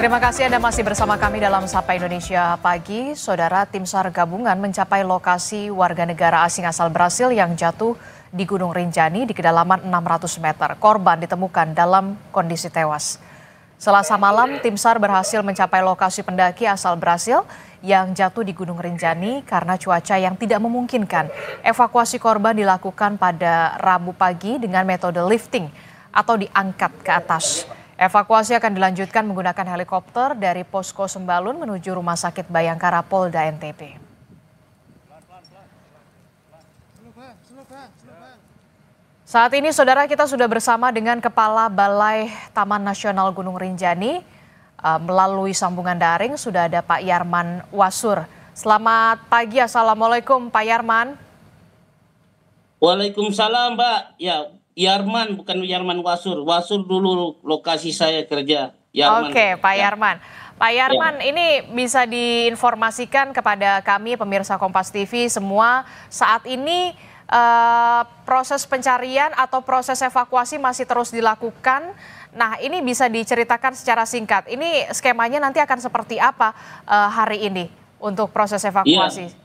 Terima kasih Anda masih bersama kami dalam Sapa Indonesia Pagi. Saudara, tim SAR gabungan mencapai lokasi warga negara asing asal Brasil yang jatuh di Gunung Rinjani di kedalaman 600 meter. Korban ditemukan dalam kondisi tewas. Selasa malam, tim SAR berhasil mencapai lokasi pendaki asal Brasil yang jatuh di Gunung Rinjani karena cuaca yang tidak memungkinkan. Evakuasi korban dilakukan pada Rabu pagi dengan metode lifting atau diangkat ke atas. Evakuasi akan dilanjutkan menggunakan helikopter dari Posko Sembalun menuju Rumah Sakit Bayangkara Polda NTB. Saat ini saudara, kita sudah bersama dengan Kepala Balai Taman Nasional Gunung Rinjani. Melalui sambungan daring sudah ada Pak Yarman Wasur. Selamat pagi, Assalamualaikum Pak Yarman. Waalaikumsalam Mbak. Ya, Yarman, bukan Yarman Wasur. Wasur dulu lokasi saya kerja. Yarman. Oke, Pak Yarman. Pak Yarman, ini bisa diinformasikan kepada kami pemirsa Kompas TV semua saat ini proses pencarian atau proses evakuasi masih terus dilakukan. Nah, ini bisa diceritakan secara singkat. Ini skemanya nanti akan seperti apa hari ini untuk proses evakuasi?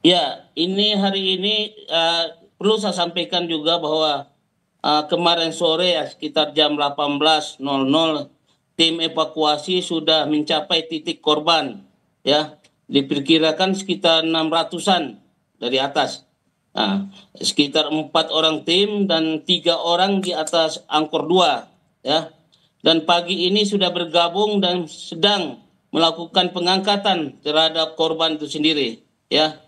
Ya, ini hari ini perlu saya sampaikan juga bahwa kemarin sore ya sekitar jam 18.00 tim evakuasi sudah mencapai titik korban, ya diperkirakan sekitar 600-an dari atas. Nah, sekitar 4 orang tim dan 3 orang di atas angkor 2, ya. Dan pagi ini sudah bergabung dan sedang melakukan pengangkatan terhadap korban itu sendiri, ya.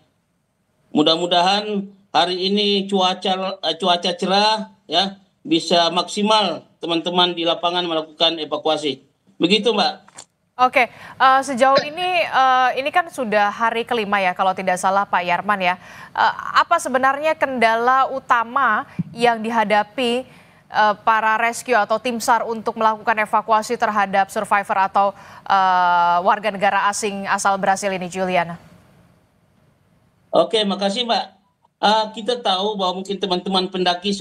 Mudah-mudahan hari ini cuaca cerah, ya, bisa maksimal teman-teman di lapangan melakukan evakuasi. Begitu, Mbak. Oke, sejauh ini kan sudah hari kelima ya kalau tidak salah Pak Yarman ya. Apa sebenarnya kendala utama yang dihadapi para rescue atau tim SAR untuk melakukan evakuasi terhadap survivor atau warga negara asing asal Brasil ini, Juliana? Oke, makasih Mbak. Kita tahu bahwa mungkin teman-teman pendaki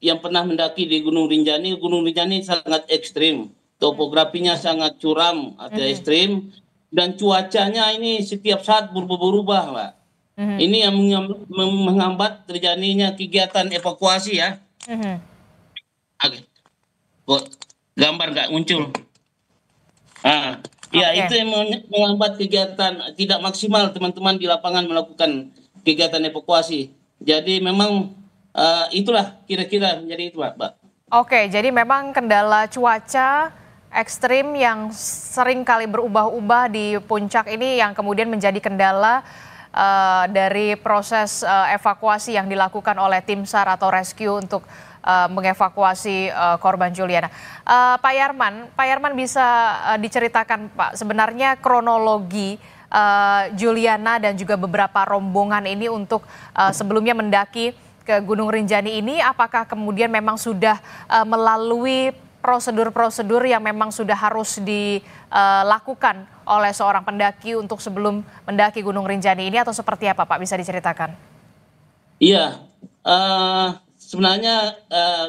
yang pernah mendaki di Gunung Rinjani sangat ekstrim. Topografinya sangat curam atau ekstrim, dan cuacanya ini setiap saat berubah-ubah, Mbak. Ini yang menghambat terjadinya kegiatan evakuasi, ya. Kok gambar nggak muncul? Ya, itu yang menghambat kegiatan, tidak maksimal teman-teman di lapangan melakukan kegiatan evakuasi. Jadi memang itulah kira-kira menjadi itu, Mbak. Oke, jadi memang kendala cuaca ekstrim yang sering kali berubah-ubah di puncak ini yang kemudian menjadi kendala dari proses evakuasi yang dilakukan oleh tim SAR atau rescue untuk mengevakuasi korban Juliana. Pak Yarman bisa diceritakan Pak sebenarnya kronologi Juliana dan juga beberapa rombongan ini untuk sebelumnya mendaki ke Gunung Rinjani ini, apakah kemudian memang sudah melalui prosedur-prosedur yang memang sudah harus dilakukan oleh seorang pendaki untuk sebelum mendaki Gunung Rinjani ini, atau seperti apa Pak, bisa diceritakan? Iya, sebenarnya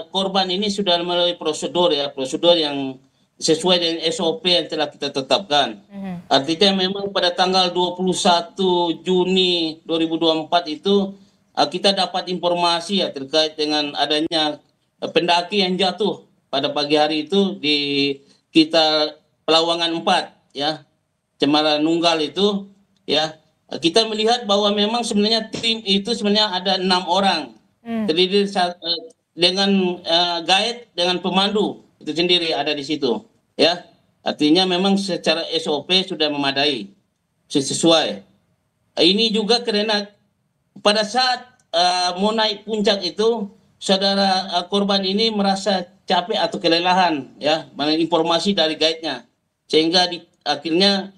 korban ini sudah melalui prosedur yang sesuai dengan SOP yang telah kita tetapkan. Artinya memang pada tanggal 21 Juni 2024 itu kita dapat informasi ya terkait dengan adanya pendaki yang jatuh pada pagi hari itu di kita Pelawangan 4, ya, Cemara Nunggal itu, ya. Kita melihat bahwa memang sebenarnya tim itu sebenarnya ada 6 orang, terdiri dengan guide dengan pemandu itu sendiri ada di situ, ya. Artinya memang secara SOP sudah memadai, sesuai. Ini juga karena pada saat mau naik puncak itu, saudara korban ini merasa capek atau kelelahan, ya, dengan informasi dari guide-nya, sehingga akhirnya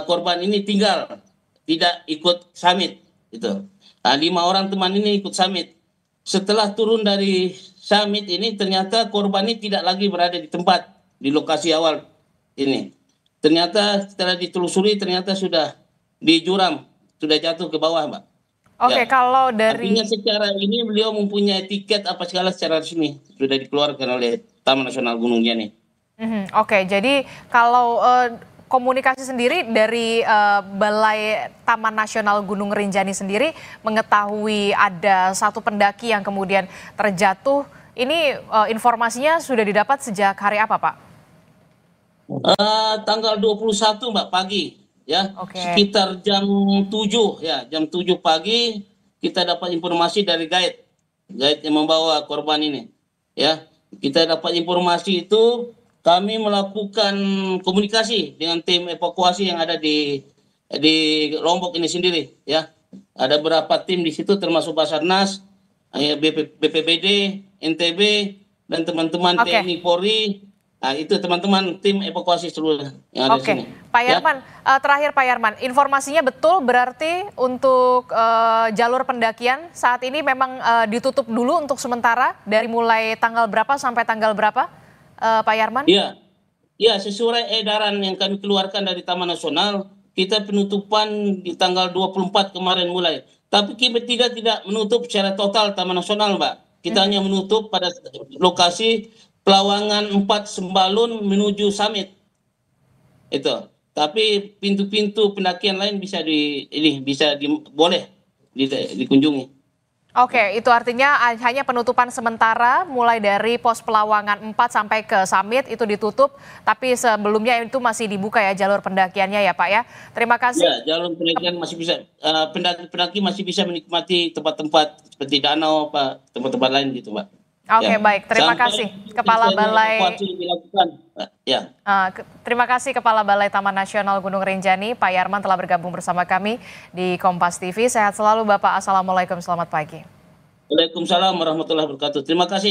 korban ini tidak ikut summit, gitu. 5 orang teman ini ikut summit. Setelah turun dari summit ini, ternyata korban ini tidak lagi berada di tempat di lokasi awal ini. Ternyata setelah ditelusuri, ternyata sudah di jurang, sudah jatuh ke bawah, Mbak. Oke, kalau dari... Artinya secara ini beliau mempunyai tiket apa segala secara resmi sudah dikeluarkan oleh Taman Nasional Gunung Rinjani. Oke, jadi kalau komunikasi sendiri dari Balai Taman Nasional Gunung Rinjani sendiri mengetahui ada satu pendaki yang kemudian terjatuh, ini informasinya sudah didapat sejak hari apa, Pak? Tanggal 21 Mbak pagi ya, Oke. sekitar jam 7 ya, jam 7 pagi kita dapat informasi dari guide yang membawa korban ini ya. Kita dapat informasi itu, kami melakukan komunikasi dengan tim evakuasi yang ada di Lombok ini sendiri ya. Ada beberapa tim di situ termasuk Basarnas, BPBD, NTB, dan teman-teman Oke. TNI Polri. Nah, itu teman-teman tim evakuasi seluruh yang ada di Oke, sini. Pak Ya, Yarman, terakhir Pak Yarman, informasinya betul berarti untuk jalur pendakian saat ini memang ditutup dulu untuk sementara dari mulai tanggal berapa sampai tanggal berapa, Pak Yarman? iya, iya, sesuai edaran yang kami keluarkan dari Taman Nasional, kita penutupan di tanggal 24 kemarin mulai. Tapi kita tidak menutup secara total Taman Nasional, Mbak. Kita hanya menutup pada lokasi Pelawangan 4 Sembalun menuju Summit. Itu. Tapi pintu-pintu pendakian lain bisa boleh dikunjungi. Oke, itu artinya hanya penutupan sementara mulai dari pos Pelawangan 4 sampai ke Summit itu ditutup, tapi sebelumnya itu masih dibuka ya jalur pendakiannya ya Pak ya. Terima kasih. Ya, jalur pendakian masih bisa, pendaki masih bisa menikmati tempat-tempat seperti danau, Pak, tempat-tempat lain gitu, Pak. Oke, Ya, baik. Terima sampai kasih Kepala selesainya Balai evakuasi dilakukan, Pak. Ya. Terima kasih Kepala Balai Taman Nasional Gunung Rinjani, Pak Yarman telah bergabung bersama kami di Kompas TV. Sehat selalu Bapak. Assalamualaikum, selamat pagi. Waalaikumsalam warahmatullahi wabarakatuh. Terima kasih.